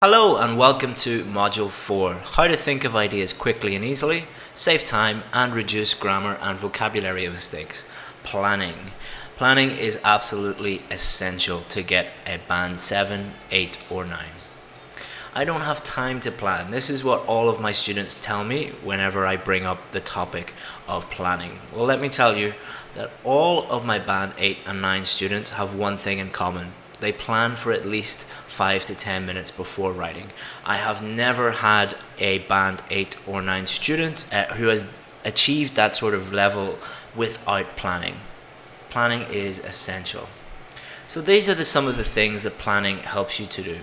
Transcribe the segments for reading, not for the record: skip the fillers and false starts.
Hello and welcome to Module 4, How to Think of Ideas Quickly and Easily, Save Time and Reduce Grammar and Vocabulary Mistakes. Planning. Planning is absolutely essential to get a band 7, 8 or 9. I don't have time to plan. This is what all of my students tell me whenever I bring up the topic of planning. Well, let me tell you that all of my band 8 and 9 students have one thing in common. They plan for at least 5 to 10 minutes before writing. I have never had a band 8 or 9 student who has achieved that sort of level without planning. Planning is essential. So these are some of the things that planning helps you to do.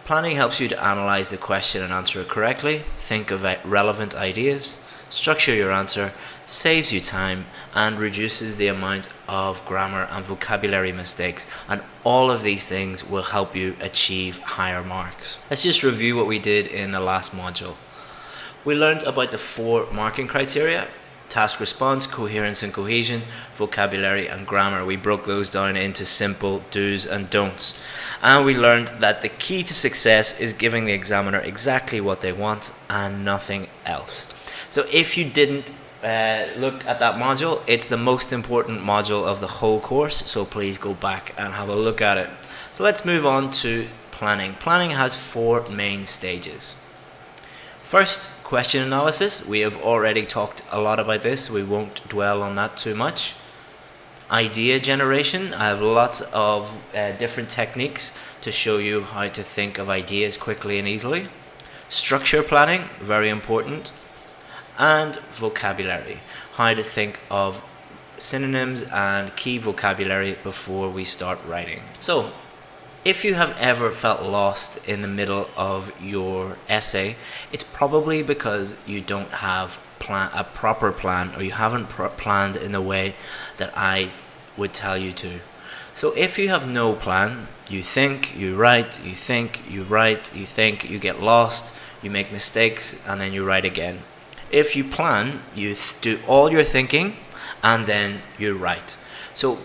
Planning helps you to analyze the question and answer it correctly, think of relevant ideas, structure your answer, saves you time, and reduces the amount of grammar and vocabulary mistakes. And all of these things will help you achieve higher marks. Let's just review what we did in the last module. We learned about the 4 marking criteria: task response, coherence and cohesion, vocabulary and grammar. We broke those down into simple do's and don'ts. And we learned that the key to success is giving the examiner exactly what they want and nothing else. So if you didn't look at that module, it's the most important module of the whole course, so please go back and have a look at it. So let's move on to planning. Planning has 4 main stages. First, question analysis. We have already talked a lot about this, we won't dwell on that too much. Idea generation. I have lots of different techniques to show you how to think of ideas quickly and easily. Structure planning, very important. And vocabulary, how to think of synonyms and key vocabulary before we start writing. So, if you have ever felt lost in the middle of your essay, it's probably because you don't have a proper plan, or you haven't planned in the way that I would tell you to. So if you have no plan, you think, you write, you think, you write, you think, you get lost, you make mistakes, and then you write again. If you plan, you do all your thinking and then you write. So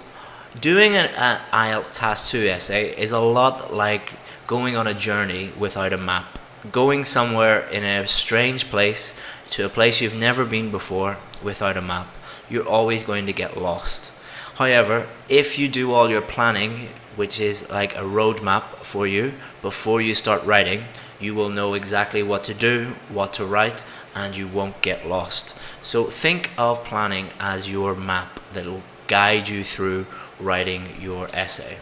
doing an IELTS Task 2 essay is a lot like going on a journey without a map. Going somewhere in a strange place, to a place you've never been before, without a map. You're always going to get lost. However, if you do all your planning, which is like a roadmap for you, before you start writing, you will know exactly what to do, what to write, and you won't get lost. So think of planning as your map that will guide you through writing your essay.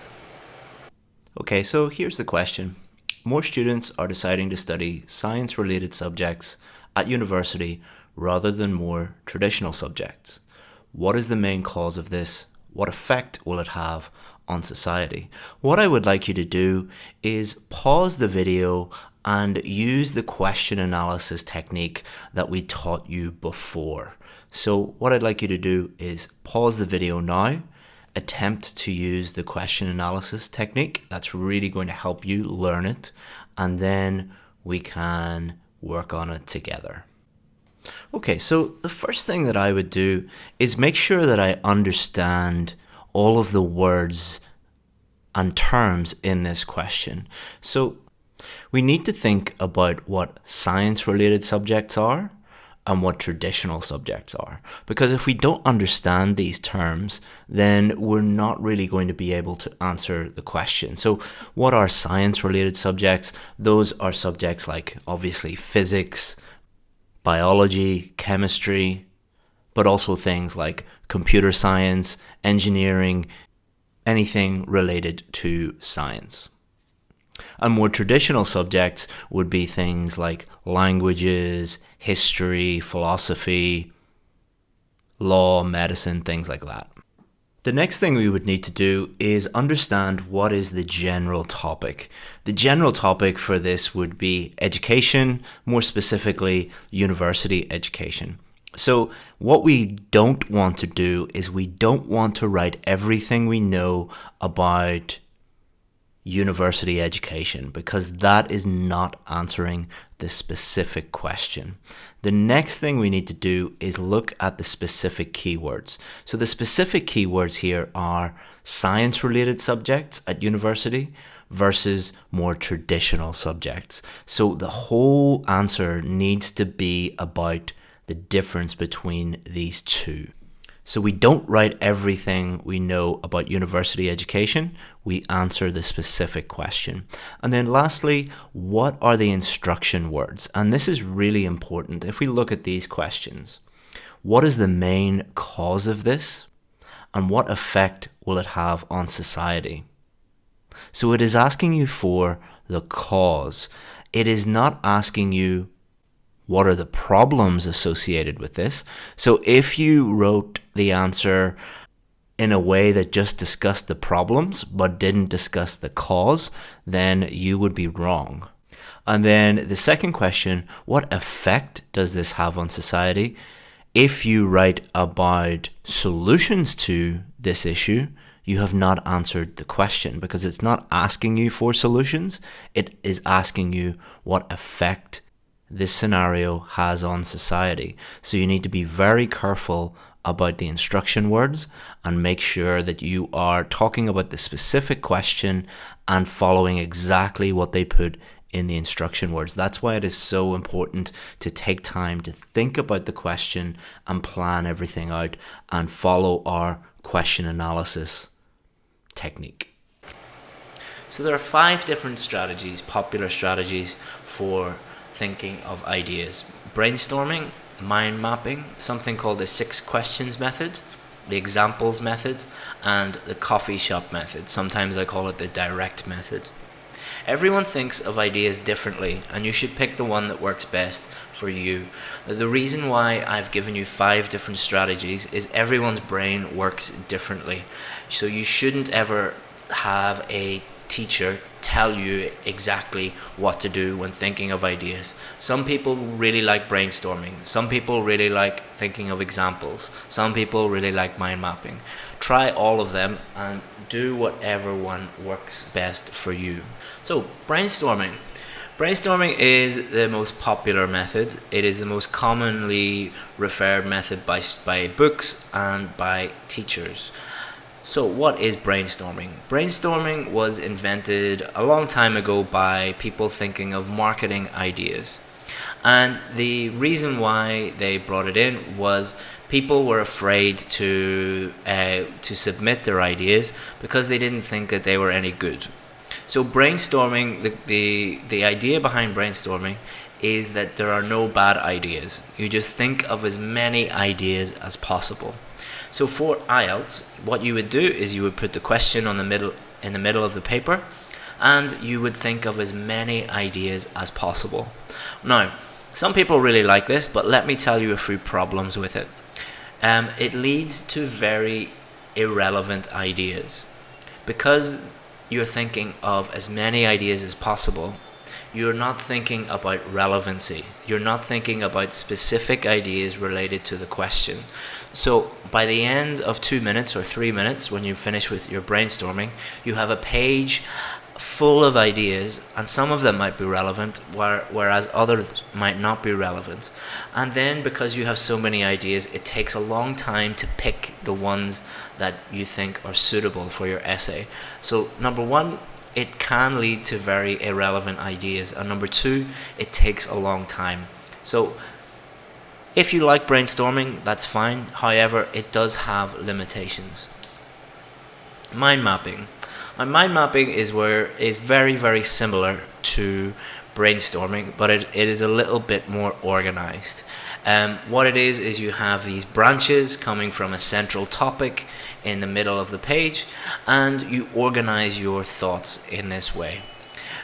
Okay, so here's the question. More students are deciding to study science-related subjects at university rather than more traditional subjects. What is the main cause of this? What effect will it have on society? What I would like you to do is pause the video and use the question analysis technique that we taught you before. So what I'd like you to do is pause the video now, attempt to use the question analysis technique. That's really going to help you learn it, and then we can work on it together. Okay, so the first thing that I would do is make sure that I understand all of the words and terms in this question. So we need to think about what science-related subjects are and what traditional subjects are. Because if we don't understand these terms, then we're not really going to be able to answer the question. So what are science-related subjects? Those are subjects like, obviously, physics, biology, chemistry, but also things like computer science, engineering, anything related to science. And more traditional subjects would be things like languages, history, philosophy, law, medicine, things like that. The next thing we would need to do is understand what is the general topic. The general topic for this would be education, more specifically university education. So what we don't want to do is we don't want to write everything we know about university education, because that is not answering the specific question. The next thing we need to do is look at the specific keywords. So the specific keywords here are science-related subjects at university, versus more traditional subjects. So the whole answer needs to be about the difference between these two. So we don't write everything we know about university education, we answer the specific question. And then lastly, what are the instruction words? And this is really important. If we look at these questions, what is the main cause of this? And what effect will it have on society? So it is asking you for the cause. It is not asking you what are the problems associated with this. So if you wrote the answer in a way that just discussed the problems but didn't discuss the cause, then you would be wrong. And then the second question, what effect does this have on society? If you write about solutions to this issue, you have not answered the question, because it's not asking you for solutions, it is asking you what effect this scenario has on society. So you need to be very careful about the instruction words and make sure that you are talking about the specific question and following exactly what they put in the instruction words. That's why it is so important to take time to think about the question and plan everything out and follow our question analysis technique. So there are 5 different strategies, popular strategies for thinking of ideas: brainstorming, mind mapping, something called the 6 questions method, the examples method, and the coffee shop method. Sometimes I call it the direct method. Everyone thinks of ideas differently, and you should pick the one that works best for you. The reason why I've given you 5 different strategies is everyone's brain works differently. So you shouldn't ever have a teacher tell you exactly what to do when thinking of ideas. Some people really like brainstorming. Some people really like thinking of examples. Some people really like mind mapping. Try all of them and do whatever one works best for you. So brainstorming. Brainstorming is the most popular method. It is the most commonly referred method by books and by teachers. So what is brainstorming? Brainstorming was invented a long time ago by people thinking of marketing ideas. And the reason why they brought it in was people were afraid to submit their ideas because they didn't think that they were any good. So brainstorming, the idea behind brainstorming is that there are no bad ideas. You just think of as many ideas as possible. So for IELTS, what you would do is you would put the question in the middle of the paper, and you would think of as many ideas as possible. Now, some people really like this, but let me tell you a few problems with it. It leads to very irrelevant ideas. Because you're thinking of as many ideas as possible, you're not thinking about relevancy. You're not thinking about specific ideas related to the question. So by the end of 2 minutes or 3 minutes, when you finish with your brainstorming, you have a page full of ideas, and some of them might be relevant, whereas others might not be relevant. And then because you have so many ideas, it takes a long time to pick the ones that you think are suitable for your essay. So number 1, it can lead to very irrelevant ideas, and number 2, it takes a long time. So if you like brainstorming, that's fine. However, it does have limitations. Mind mapping. Mind mapping is very, very similar to brainstorming, but it is a little bit more organized. What it is you have these branches coming from a central topic in the middle of the page, and you organize your thoughts in this way.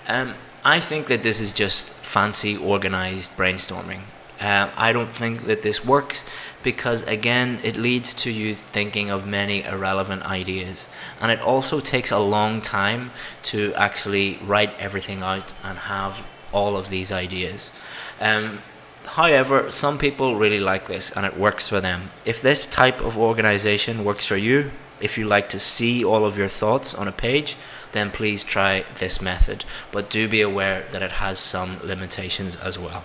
I think that this is just fancy organized brainstorming. I don't think that this works because, again, it leads to you thinking of many irrelevant ideas, and it also takes a long time to actually write everything out and have all of these ideas. However, some people really like this and it works for them. If this type of organization works for you, if you like to see all of your thoughts on a page, then please try this method, but do be aware that it has some limitations as well.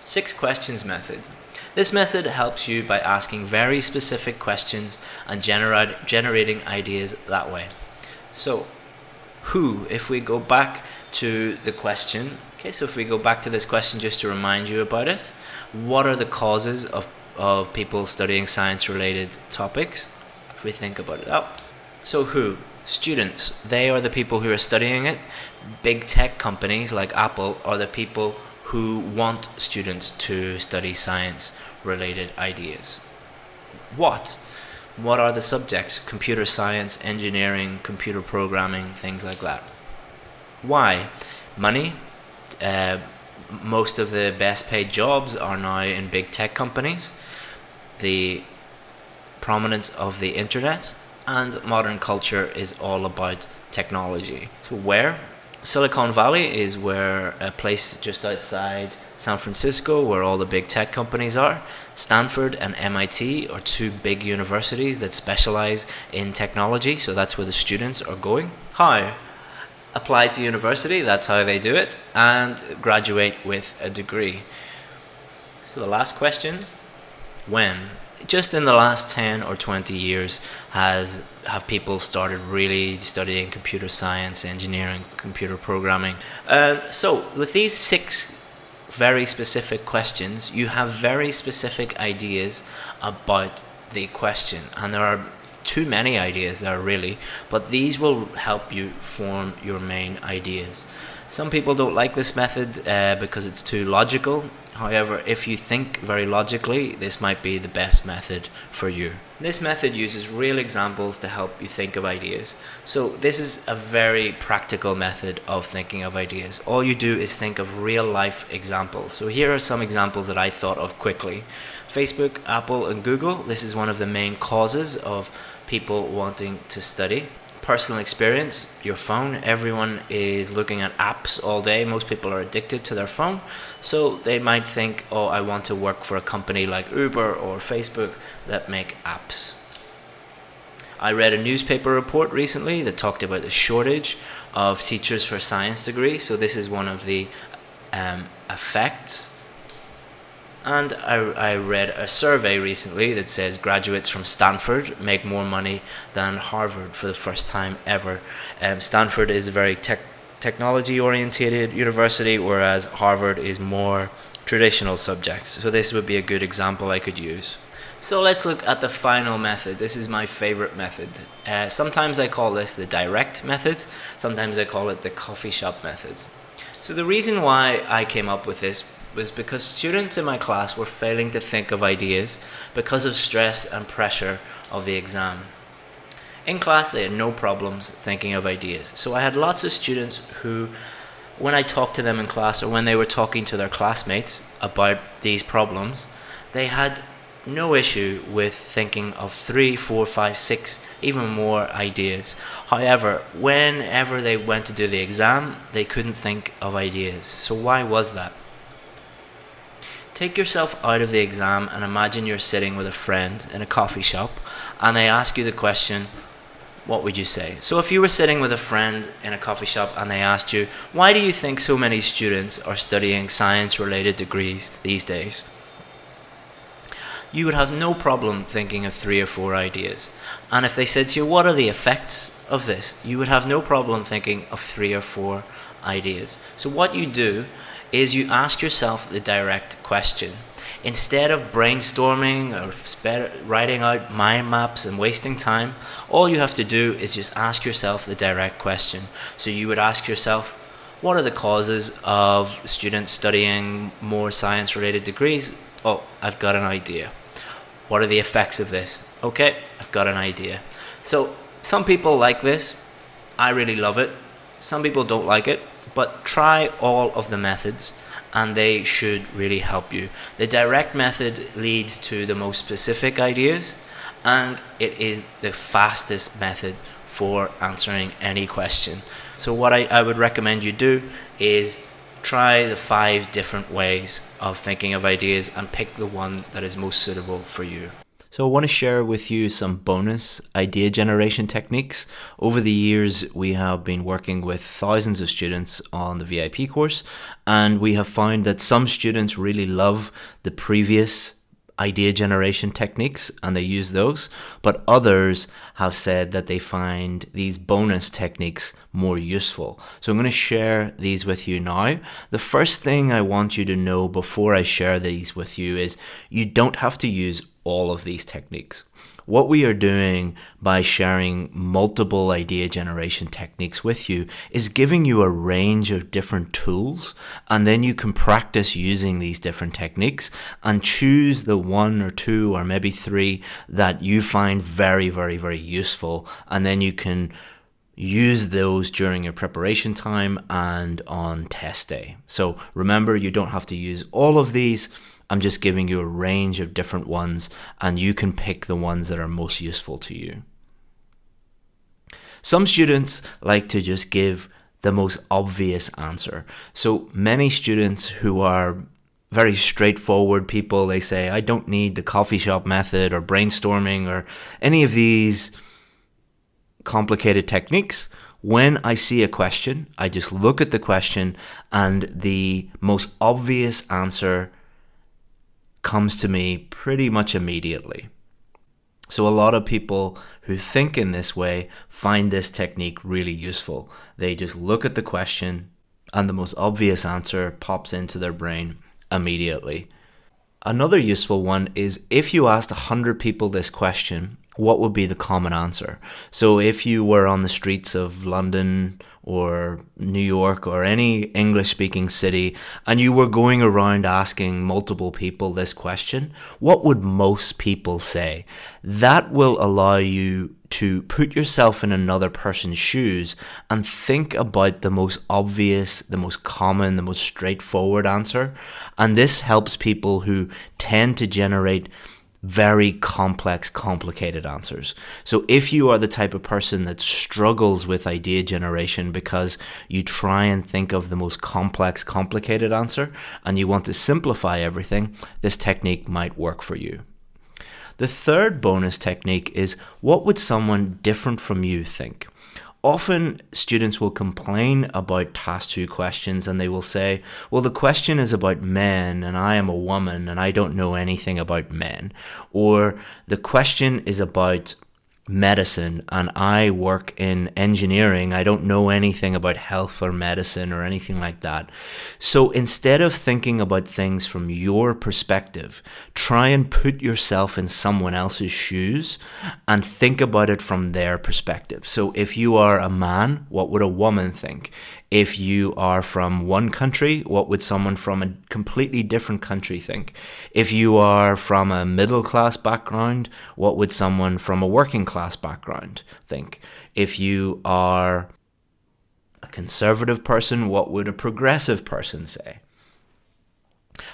6 questions method. This method helps you by asking very specific questions and generating ideas that way. So, Who, if we go back to the question, okay, so if we go back to this question just to remind you about it, what are the causes of people studying science-related topics? If we think about it. So who? Students. They are the people who are studying it. Big tech companies like Apple are the people who want students to study science-related ideas. What? What are the subjects? Computer science, engineering, computer programming, things like that. Why? Money. Most of the best paid jobs are now in big tech companies. The prominence of the internet, and modern culture is all about technology. So where? Silicon Valley is where a place just outside San Francisco where all the big tech companies are. Stanford and MIT are two big universities that specialize in technology, so that's where the students are going. How? Apply to university, that's how they do it, and graduate with a degree. So the last question, when? Just in the last 10 or 20 years have people started really studying computer science, engineering, computer programming. So with these 6 very specific questions, you have very specific ideas about the question, and there are too many ideas there really, but these will help you form your main ideas. Some people don't like this method because it's too logical. However, if you think very logically, this might be the best method for you. This method uses real examples to help you think of ideas. So this is a very practical method of thinking of ideas. All you do is think of real life examples. So here are some examples that I thought of quickly. Facebook, Apple, and Google. This is one of the main causes of people wanting to study. Personal experience, your phone. Everyone is looking at apps all day. Most people are addicted to their phone. So they might think, oh, I want to work for a company like Uber or Facebook that make apps. I read a newspaper report recently that talked about the shortage of teachers for science degrees. So this is one of the effects. And I read a survey recently that says graduates from Stanford make more money than Harvard for the first time ever. Stanford is a very technology-oriented university, whereas Harvard is more traditional subjects. So this would be a good example I could use. So let's look at the final method. This is my favorite method. Sometimes I call this the direct method. Sometimes I call it the coffee shop method. So the reason why I came up with this was because students in my class were failing to think of ideas because of stress and pressure of the exam. In class, they had no problems thinking of ideas. So I had lots of students who, when I talked to them in class or when they were talking to their classmates about these problems, they had no issue with thinking of 3, 4, 5, 6, even more ideas. However, whenever they went to do the exam, they couldn't think of ideas. So why was that? Take yourself out of the exam and imagine you're sitting with a friend in a coffee shop and they ask you the question, what would you say? So if you were sitting with a friend in a coffee shop and they asked you, why do you think so many students are studying science-related degrees these days? You would have no problem thinking of 3 or 4 ideas. And if they said to you, what are the effects of this? You would have no problem thinking of 3 or 4 ideas. So what you do is you ask yourself the direct question. Instead of brainstorming or writing out mind maps and wasting time, all you have to do is just ask yourself the direct question. So you would ask yourself, what are the causes of students studying more science-related degrees? Oh, I've got an idea. What are the effects of this? Okay, I've got an idea. So some people like this. I really love it. Some people don't like it. But try all of the methods and they should really help you. The direct method leads to the most specific ideas and it is the fastest method for answering any question. So what I would recommend you do is try the 5 different ways of thinking of ideas and pick the one that is most suitable for you. So I want to share with you some bonus idea generation techniques. Over the years, we have been working with thousands of students on the VIP course, and we have found that some students really love the previous idea generation techniques and they use those, but others have said that they find these bonus techniques more useful. So I'm going to share these with you now. The first thing I want you to know before I share these with you is you don't have to use all of these techniques. What we are doing by sharing multiple idea generation techniques with you is giving you a range of different tools, and then you can practice using these different techniques and choose the one or two or maybe three that you find very, very, very useful, and then you can use those during your preparation time and on test day. So remember, you don't have to use all of these. I'm just giving you a range of different ones, and you can pick the ones that are most useful to you. Some students like to just give the most obvious answer. So many students who are very straightforward people, they say, I don't need the coffee shop method or brainstorming or any of these complicated techniques. When I see a question, I just look at the question and the most obvious answer comes to me pretty much immediately. So a lot of people who think in this way find this technique really useful. They just look at the question and the most obvious answer pops into their brain immediately. Another useful one is if you asked 100 people this question, what would be the common answer? So if you were on the streets of London or New York or any English-speaking city and you were going around asking multiple people this question, what would most people say? That will allow you to put yourself in another person's shoes and think about the most obvious, the most common, the most straightforward answer. And this helps people who tend to generate very complex, complicated answers. So if you are the type of person that struggles with idea generation because you try and think of the most complex, complicated answer and you want to simplify everything, this technique might work for you. The third bonus technique is, what would someone different from you think? Often students will complain about task 2 questions and they will say, well, the question is about men and I am a woman and I don't know anything about men. Or the question is about medicine and I work in engineering. I don't know anything about health or medicine or anything like that. So instead of thinking about things from your perspective, try and put yourself in someone else's shoes and think about it from their perspective. So if you are a man, what would a woman think? If you are from one country, what would someone from a completely different country think? If you are from a middle class background, what would someone from a working class background think? If you are a conservative person, what would a progressive person say?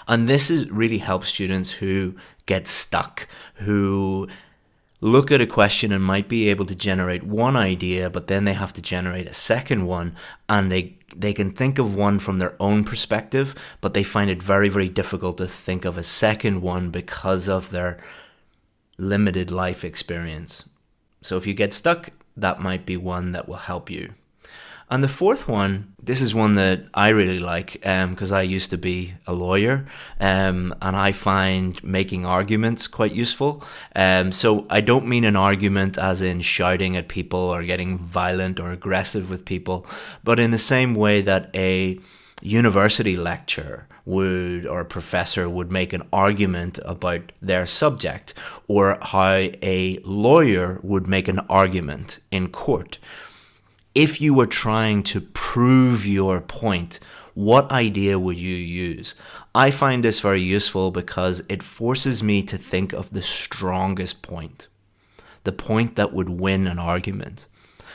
And this really helps students who get stuck, who look at a question and might be able to generate one idea, but then they have to generate a second one, and they can think of one from their own perspective, but they find it very, very difficult to think of a second one because of their limited life experience. So if you get stuck, that might be one that will help you. And the fourth one, this is one that I really like because I used to be a lawyer and I find making arguments quite useful. So I don't mean an argument as in shouting at people or getting violent or aggressive with people, but in the same way that a university lecturer would, or a professor would make an argument about their subject, or how a lawyer would make an argument in court. If you were trying to prove your point, what idea would you use? I find this very useful because it forces me to think of the strongest point, the point that would win an argument.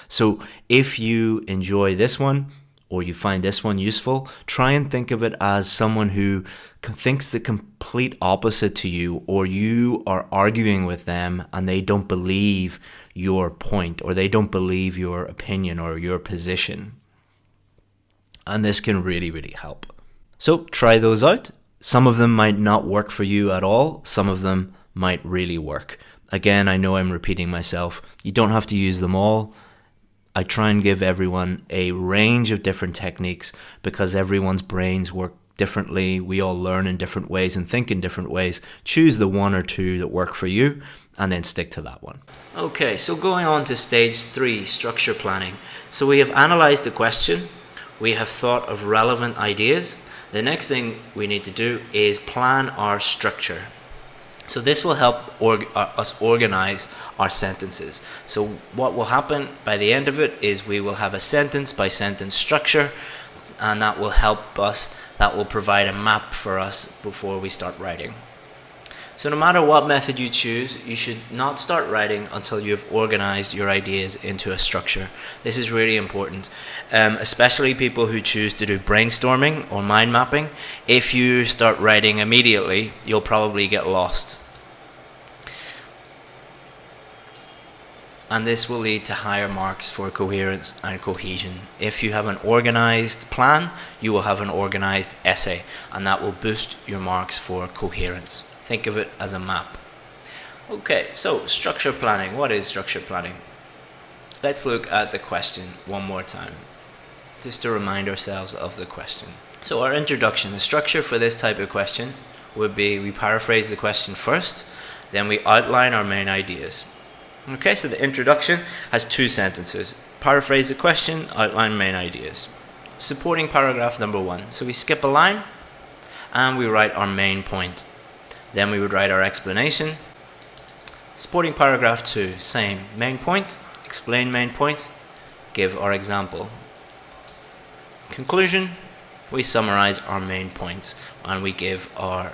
So if you enjoy this one, or you find this one useful, try and think of it as someone who thinks the complete opposite to you, or you are arguing with them and they don't believe your point, or they don't believe your opinion or your position. And this can really, really help. So try those out. Some of them might not work for you at all. Some of them might really work. Again, I know I'm repeating myself. You don't have to use them all. I try and give everyone a range of different techniques because everyone's brains work differently. We all learn in different ways and think in different ways. Choose the one or two that work for you and then stick to that one. Okay, so going on to stage 3, structure planning. So we have analyzed the question. We have thought of relevant ideas. The next thing we need to do is plan our structure. So this will help us organize our sentences. So what will happen by the end of it is we will have a sentence by sentence structure, and that will help us, that will provide a map for us before we start writing. So no matter what method you choose, you should not start writing until you've organized your ideas into a structure. This is really important, especially people who choose to do brainstorming or mind mapping. If you start writing immediately, you'll probably get lost. And this will lead to higher marks for coherence and cohesion. If you have an organized plan, you will have an organized essay, and that will boost your marks for coherence. Think of it as a map. Okay, so structure planning. What is structure planning? Let's look at the question one more time, just to remind ourselves of the question. So our introduction, the structure for this type of question would be we paraphrase the question first, then we outline our main ideas. Okay, so the introduction has 2 sentences. Paraphrase the question, outline main ideas. Supporting paragraph number 1. So we skip a line and we write our main point. Then we would write our explanation. Supporting paragraph 2, same, main point, explain main point, give our example. Conclusion, we summarize our main points and we give our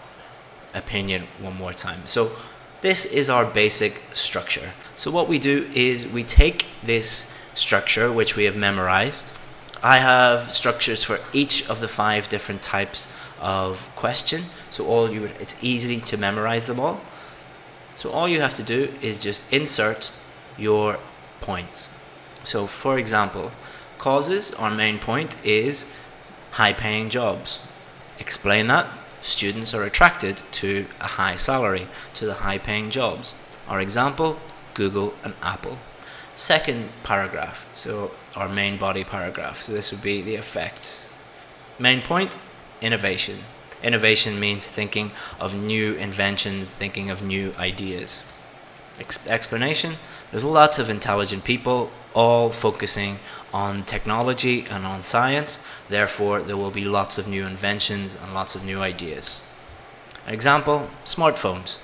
opinion one more time. So this is our basic structure. So what we do is we take this structure which we have memorized. I have structures for each of the 5 different types of question. So it's easy to memorize them all. So all you have to do is just insert your points. So for example, causes, our main point is high-paying jobs. Explain that. Students are attracted to a high salary, to the high-paying jobs. Our example, Google and Apple. Second paragraph, so our main body paragraph. So this would be the effects. Main point, innovation. Innovation means thinking of new inventions, thinking of new ideas. Explanation, there's lots of intelligent people all focusing on technology and on science. Therefore, there will be lots of new inventions and lots of new ideas. An example, smartphones.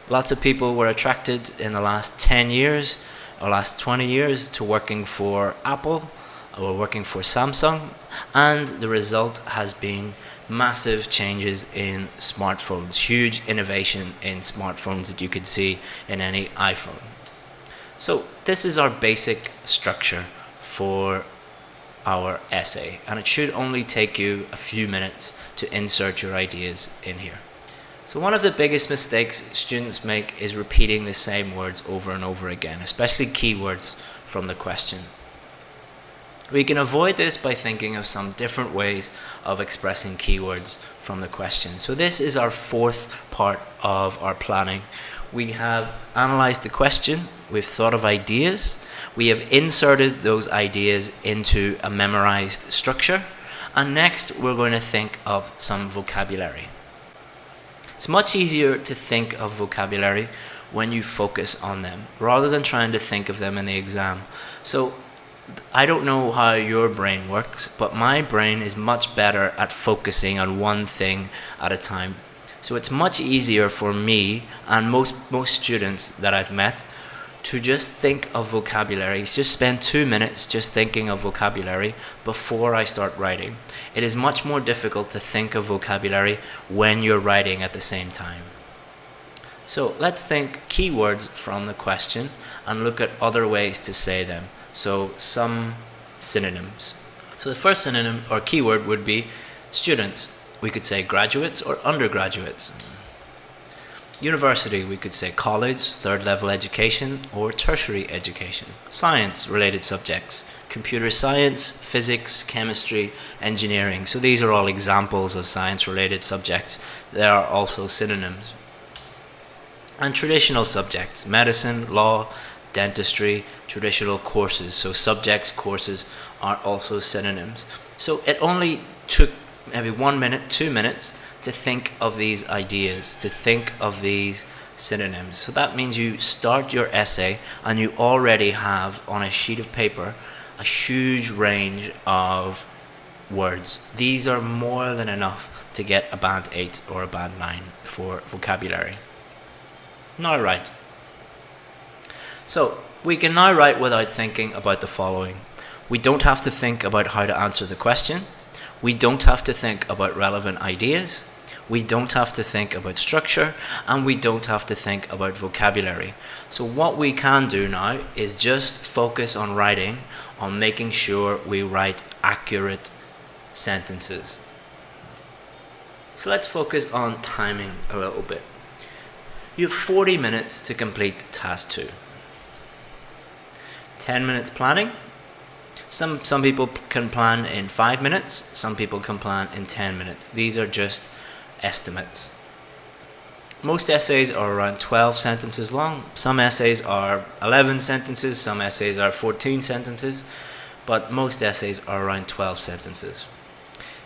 Lots of people were attracted in the last 10 years or last 20 years to working for Apple or working for Samsung, and the result has been massive changes in smartphones, huge innovation in smartphones that you could see in any iPhone. So this is our basic structure for our essay, and it should only take you a few minutes to insert your ideas in here. So one of the biggest mistakes students make is repeating the same words over and over again, especially keywords from the question. We can avoid this by thinking of some different ways of expressing keywords from the question. So this is our 4th part of our planning. We have analyzed the question, we've thought of ideas, we have inserted those ideas into a memorized structure, and next we're going to think of some vocabulary. It's much easier to think of vocabulary when you focus on them, rather than trying to think of them in the exam. So I don't know how your brain works, but my brain is much better at focusing on one thing at a time. So it's much easier for me and most students that I've met to just think of vocabulary, just spend 2 minutes just thinking of vocabulary before I start writing. It is much more difficult to think of vocabulary when you're writing at the same time. So let's think keywords from the question and look at other ways to say them. So some synonyms. So the first synonym or keyword would be students. We could say graduates or undergraduates. University, we could say college, 3rd level education, or tertiary education. Science related subjects, computer science, physics, chemistry, engineering. So these are all examples of science related subjects. There are also synonyms. And traditional subjects, medicine, law, dentistry, traditional courses. So subjects, courses are also synonyms. So it only took maybe 1 minute, 2 minutes to think of these ideas, to think of these synonyms. So that means you start your essay and you already have on a sheet of paper a huge range of words. These are more than enough to get a band 8 or a band 9 for vocabulary. Now write. So we can now write without thinking about the following. We don't have to think about how to answer the question. We don't have to think about relevant ideas. We don't have to think about structure, and we don't have to think about vocabulary. So what we can do now is just focus on writing, on making sure we write accurate sentences. So let's focus on timing a little bit. You have 40 minutes to complete task 2. 10 minutes planning. Some people can plan in 5 minutes, some people can plan in 10 minutes. These are just estimates. Most essays are around 12 sentences long. Some essays are 11 sentences, some essays are 14 sentences, but most essays are around 12 sentences.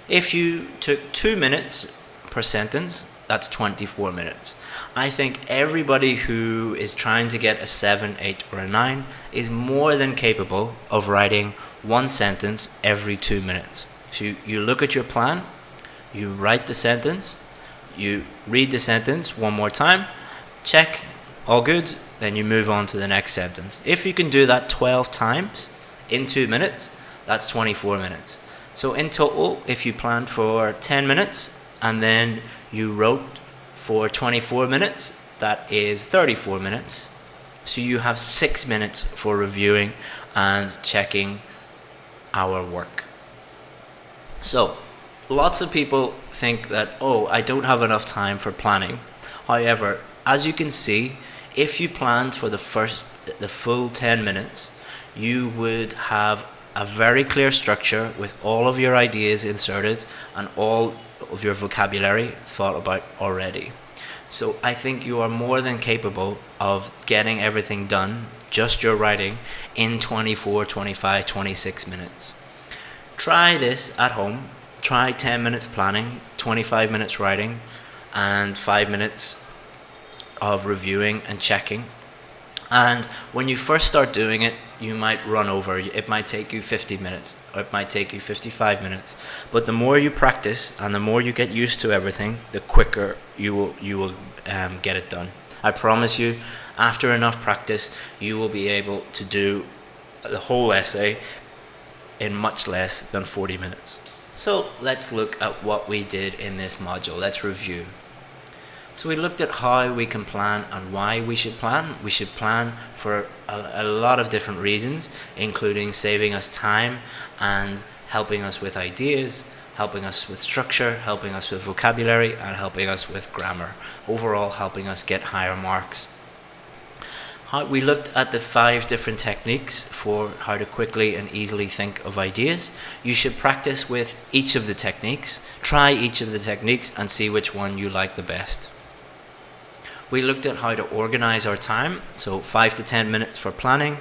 If you took 2 minutes per sentence, that's 24 minutes. I think everybody who is trying to get a 7, 8, or a 9 is more than capable of writing one sentence every 2 minutes. So you look at your plan, you write the sentence, you read the sentence one more time, check, all good, then you move on to the next sentence. If you can do that 12 times in 2 minutes, that's 24 minutes. So in total, if you planned for 10 minutes and then you wrote for 24 minutes, that is 34 minutes. So you have 6 minutes for reviewing and checking our work. So lots of people think that, oh, I don't have enough time for planning. However, as you can see, if you planned for the full 10 minutes, you would have a very clear structure with all of your ideas inserted and all of your vocabulary thought about already. So I think you are more than capable of getting everything done, just your writing, in 24, 25, 26 minutes. Try this at home. Try 10 minutes planning, 25 minutes writing, and 5 minutes of reviewing and checking. And when you first start doing it, you might run over. It might take you 50 minutes, or it might take you 55 minutes. But the more you practice and the more you get used to everything, the quicker you will get it done. I promise you, after enough practice, you will be able to do the whole essay in much less than 40 minutes. So let's look at what we did in this module. Let's review. So we looked at how we can plan and why we should plan. We should plan for a lot of different reasons, including saving us time and helping us with ideas, helping us with structure, helping us with vocabulary, and helping us with grammar. Overall, helping us get higher marks. We looked at the 5 different techniques for how to quickly and easily think of ideas. You should practice with each of the techniques, try each of the techniques, and see which one you like the best. We looked at how to organize our time, so 5 to 10 minutes for planning,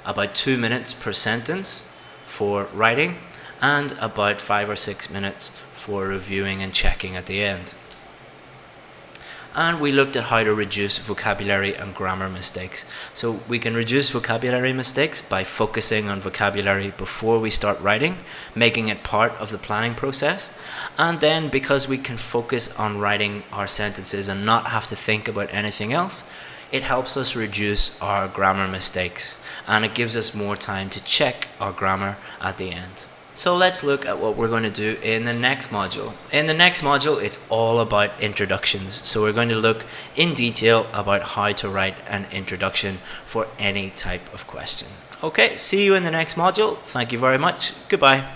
about 2 minutes per sentence for writing, and about 5 or 6 minutes for reviewing and checking at the end. And we looked at how to reduce vocabulary and grammar mistakes. So we can reduce vocabulary mistakes by focusing on vocabulary before we start writing, making it part of the planning process. And then because we can focus on writing our sentences and not have to think about anything else, it helps us reduce our grammar mistakes. And it gives us more time to check our grammar at the end. So let's look at what we're going to do in the next module. In the next module, it's all about introductions. So we're going to look in detail about how to write an introduction for any type of question. Okay, see you in the next module. Thank you very much. Goodbye.